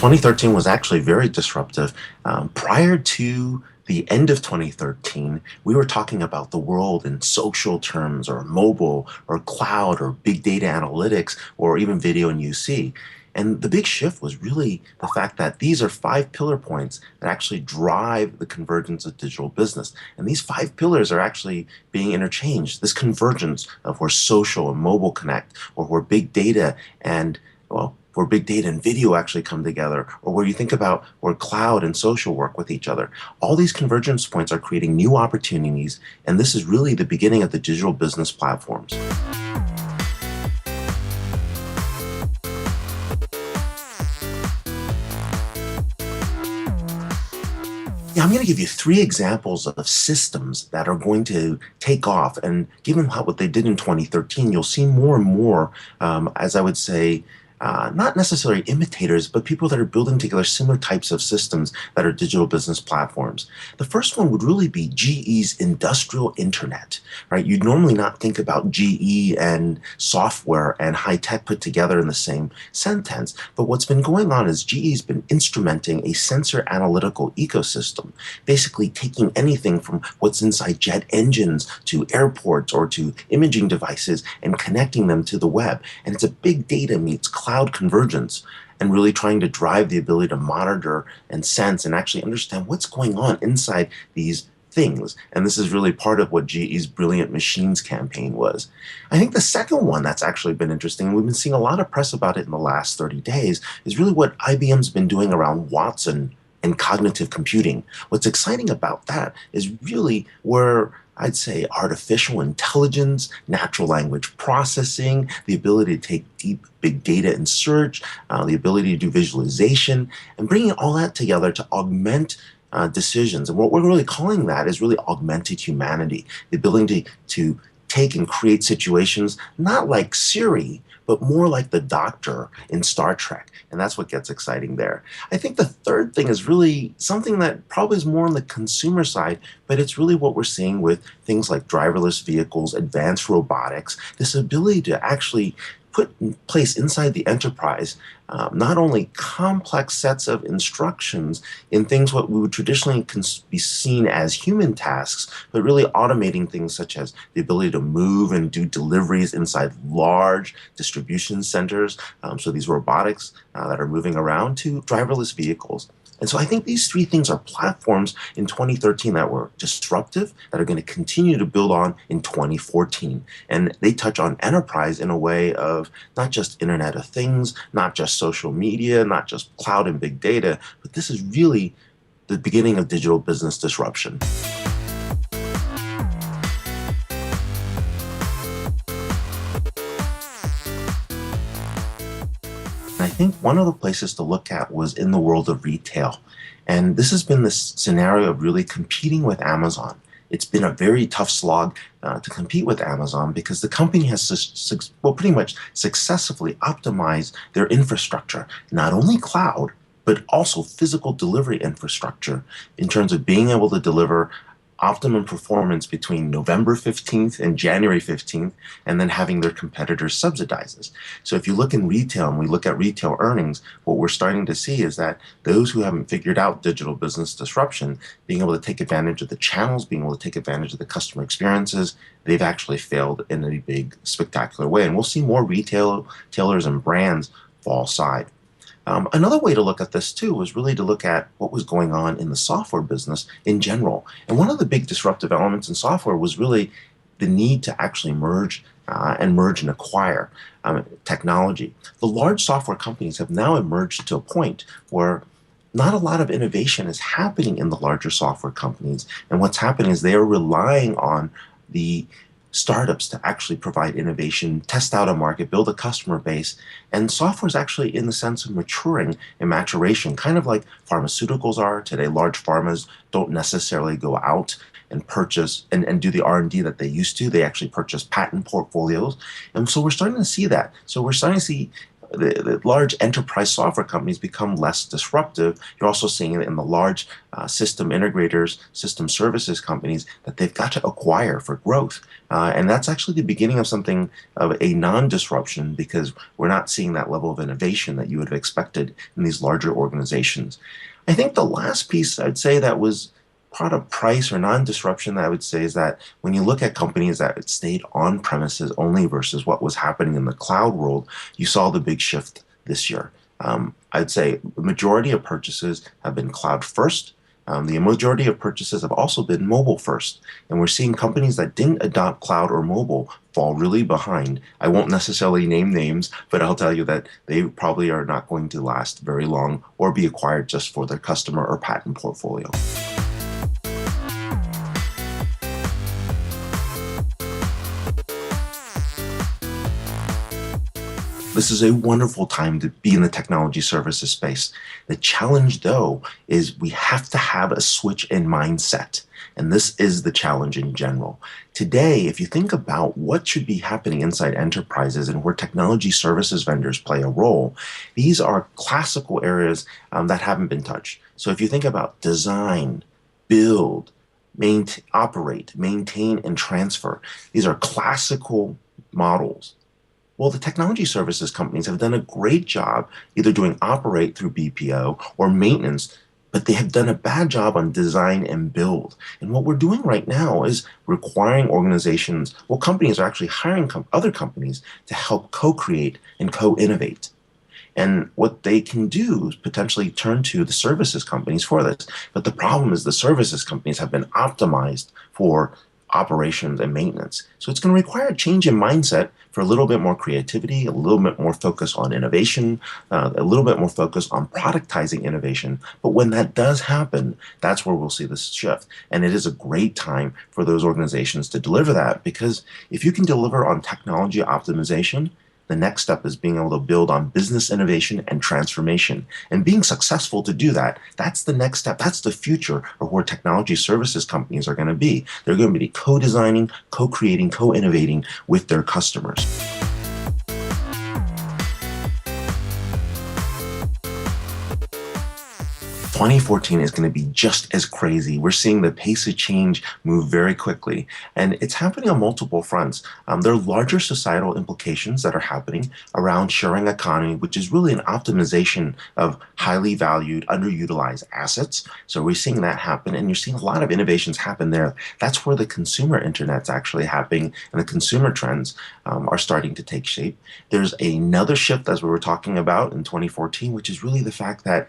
2013 was actually very disruptive. Prior to the end of 2013, we were talking about the world in social terms or mobile or cloud or big data analytics or even video and UC. And the big shift was really the fact that these are five pillar points that actually drive the convergence of digital business. And these five pillars are actually being interchanged. This convergence of where social and mobile connect, or where big data and, well, where big data and video actually come together, or where you think about where cloud and social work with each other. All these convergence points are creating new opportunities, and this is really the beginning of the digital business platforms. Yeah, I'm going to give you three examples of systems that are going to take off. And given what they did in 2013, you'll see more and more, as I would say, not necessarily imitators, but people that are building together similar types of systems that are digital business platforms. The first one would really be GE's industrial internet, right? You'd normally not think about GE and software and high tech put together in the same sentence. But what's been going on is GE's been instrumenting a sensor analytical ecosystem, basically taking anything from what's inside jet engines to airports or to imaging devices and connecting them to the web. And it's a big data meets cloud convergence, and really trying to drive the ability to monitor and sense and actually understand what's going on inside these things. And this is really part of what GE's Brilliant Machines campaign was. I think the second one that's actually been interesting, and we've been seeing a lot of press about it in the last 30 days, is really what IBM's been doing around Watson and cognitive computing. What's exciting about that is really where I'd say artificial intelligence, natural language processing, the ability to take deep big data and search, the ability to do visualization, and bringing all that together to augment decisions. And what we're really calling that is really augmented humanity, the ability to take and create situations, not like Siri, but more like the doctor in Star Trek. And that's what gets exciting there. I think the third thing is really something that probably is more on the consumer side, but it's really what we're seeing with things like driverless vehicles, advanced robotics, this ability to actually put in place inside the enterprise not only complex sets of instructions in things what we would traditionally be seen as human tasks, but really automating things such as the ability to move and do deliveries inside large distribution centers. So these robotics that are moving around to driverless vehicles. And so I think these three things are platforms in 2013 that were disruptive, that are going to continue to build on in 2014. And they touch on enterprise in a way of not just Internet of Things, not just social media, not just cloud and big data, but this is really the beginning of digital business disruption. I think one of the places to look at was in the world of retail. And this has been this scenario of really competing with Amazon. It's been a very tough slog to compete with Amazon because the company has pretty much successfully optimized their infrastructure, not only cloud, but also physical delivery infrastructure in terms of being able to deliver optimum performance between November 15th and January 15th, and then having their competitors subsidize this. So if you look in retail and we look at retail earnings, what we're starting to see is that those who haven't figured out digital business disruption, being able to take advantage of the channels, being able to take advantage of the customer experiences, they've actually failed in a big, spectacular way. And we'll see more retailers and brands fall aside. Another way to look at this too was really to look at what was going on in the software business in general. And one of the big disruptive elements in software was really the need to actually merge and acquire technology. The large software companies have now emerged to a point where not a lot of innovation is happening in the larger software companies. And what's happening is they are relying on the startups to actually provide innovation, test out a market, build a customer base. And software is actually in the sense of maturing and maturation, kind of like pharmaceuticals are today. Large pharmas don't necessarily go out and purchase and do the R&D that they used to. They actually purchase patent portfolios. And so we're starting to see that. So we're starting to see the large enterprise software companies become less disruptive. You're also seeing it in the large system integrators, system services companies that they've got to acquire for growth. And that's actually the beginning of something of a non-disruption, because we're not seeing that level of innovation that you would have expected in these larger organizations. I think the last piece I'd say that was part of price or non-disruption that I would say is that when you look at companies that stayed on premises only versus what was happening in the cloud world, you saw the big shift this year. I'd say the majority of purchases have been cloud first. The majority of purchases have also been mobile first. And we're seeing companies that didn't adopt cloud or mobile fall really behind. I won't necessarily name names, but I'll tell you that they probably are not going to last very long or be acquired just for their customer or patent portfolio. This is a wonderful time to be in the technology services space. The challenge, though, is we have to have a switch in mindset. And this is the challenge in general. Today, if you think about what should be happening inside enterprises and where technology services vendors play a role, these are classical areas that haven't been touched. So if you think about design, build, operate, maintain, and transfer, these are classical models. Well, the technology services companies have done a great job either doing operate through BPO or maintenance, but they have done a bad job on design and build. And what we're doing right now is requiring organizations, well, companies are actually hiring other companies to help co-create and co-innovate. And what they can do is potentially turn to the services companies for this. But the problem is the services companies have been optimized for operations and maintenance. So it's going to require a change in mindset for a little bit more creativity, a little bit more focus on innovation, a little bit more focus on productizing innovation. But when that does happen, that's where we'll see this shift. And it is a great time for those organizations to deliver that, because if you can deliver on technology optimization, the next step is being able to build on business innovation and transformation. And being successful to do that, that's the next step. That's the future of where technology services companies are going to be. They're going to be co-designing, co-creating, co-innovating with their customers. 2014 is going to be just as crazy. We're seeing the pace of change move very quickly, and it's happening on multiple fronts. There are larger societal implications that are happening around sharing economy, which is really an optimization of highly valued, underutilized assets. So we're seeing that happen, and you're seeing a lot of innovations happen there. That's where the consumer internet's actually happening, and the consumer trends are starting to take shape. There's another shift, as we were talking about in 2014, which is really the fact that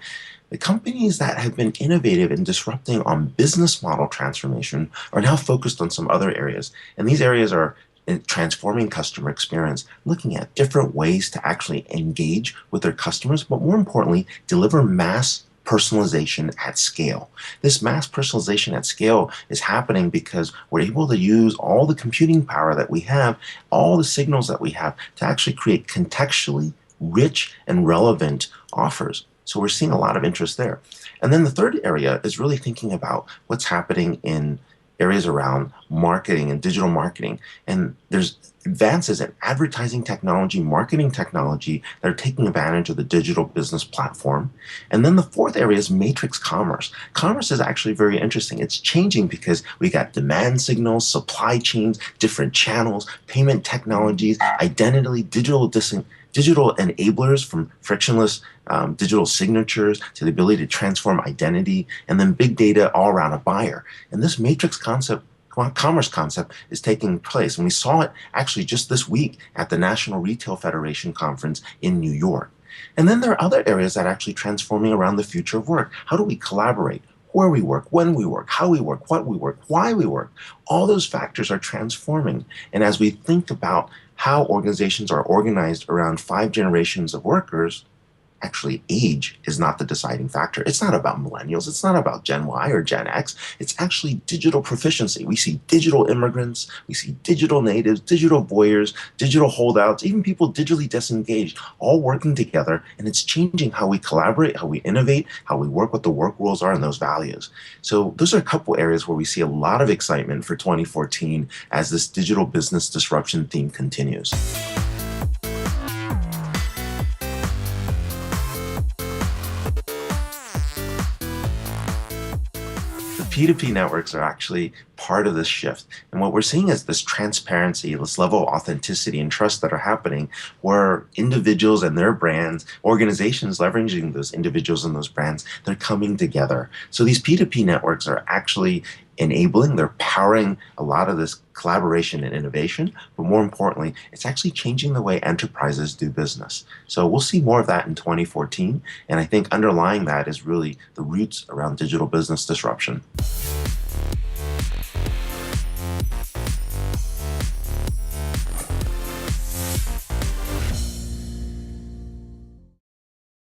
the companies that have been innovative and disrupting on business model transformation are now focused on some other areas. And these areas are in transforming customer experience, looking at different ways to actually engage with their customers, but more importantly, deliver mass personalization at scale. This mass personalization at scale is happening because we're able to use all the computing power that we have, all the signals that we have, to actually create contextually rich and relevant offers. So we're seeing a lot of interest there. And then the third area is really thinking about what's happening in areas around marketing and digital marketing. And there's advances in advertising technology, marketing technology that are taking advantage of the digital business platform. And then the fourth area is matrix commerce. Commerce is actually very interesting. It's changing because we got demand signals, supply chains, different channels, payment technologies, identity, digital enablers, from frictionless digital signatures to the ability to transform identity, and then big data all around a buyer. And this matrix commerce concept is taking place. And we saw it actually just this week at the National Retail Federation conference in New York. And then there are other areas that are actually transforming around the future of work. How do we collaborate? Where we work, when we work, how we work, what we work, why we work. All those factors are transforming. And as we think about how organizations are organized around 5 generations of workers, actually age is not the deciding factor. It's not about millennials. It's not about Gen Y or Gen X. It's actually digital proficiency. We see digital immigrants. We see digital natives, digital voyeurs, digital holdouts, even people digitally disengaged, all working together. And it's changing how we collaborate, how we innovate, how we work, what the work rules are, and those values. So those are a couple areas where we see a lot of excitement for 2014 as this digital business disruption theme continues. P2P networks are actually part of this shift. And what we're seeing is this transparency, this level of authenticity and trust that are happening where individuals and their brands, organizations leveraging those individuals and those brands, they're coming together. So these P2P networks are actually enabling, they're powering a lot of this collaboration and innovation, but more importantly, it's actually changing the way enterprises do business. So we'll see more of that in 2014, and I think underlying that is really the roots around digital business disruption.